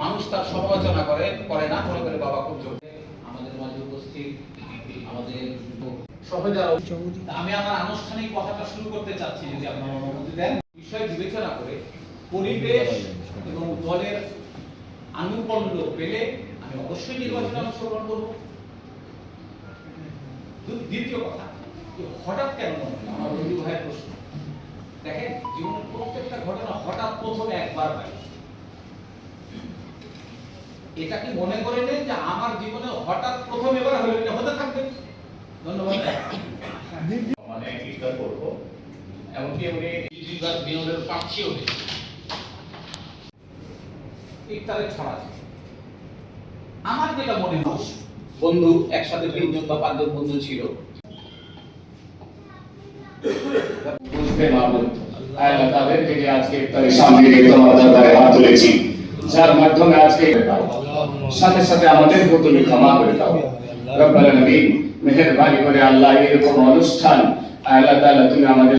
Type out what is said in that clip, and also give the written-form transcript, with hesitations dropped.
মানুষ তার সমালোচনা করে করে না, মনে করে বাবা খুব জোর। আমাদের মাঝে উপস্থিত আমাদের আমি আমার আনুষ্ঠানিক কথাটা শুরু করতে চাচ্ছি, যদি আপনারা অনুমতি দেন। বিষয় বিবেচনা করে পরিবেশ এবং দলের আনুকূল্য পেলে আমি অবশ্যই নির্বাচনে অংশগ্রহণ করব। দ্বিতীয় কথা, হঠাৎ কেন মনে হলো? আমার বন্ধু ভাইয়ের প্রশ্ন। দেখেন, জীবনের প্রত্যেকটা ঘটনা হঠাৎ প্রথমে একবার হয়। এটা কি মনে করে নেন যে আমার জীবনে হঠাৎ প্রথম এবার হলো, এটা হতে থাকবে। ধন্যবাদ। মানে ইফতার করব, এমনকি উনি বিনোদের পাচ্ছিও ইফতারের ছড়া। আমার যেটা মনে হয়, বন্ধু একসাথে 3জন বা 5জন বন্ধু ছিল, বুঝতে মাবুদ আল্লাহ তাদেরকে যে আজকে ইফতারের সামনে রেখে তোমার দরবারে হাত তুলেছি, যার মাধ্যমে আজকে সাথে সাথে আমাদের তুমি ক্ষমা করে দাও রব্বুল আলামিন। মেহেরবানি করে আল্লাহ এরকম অনুষ্ঠান আল্লাহ তাআলা তুমি আমাদের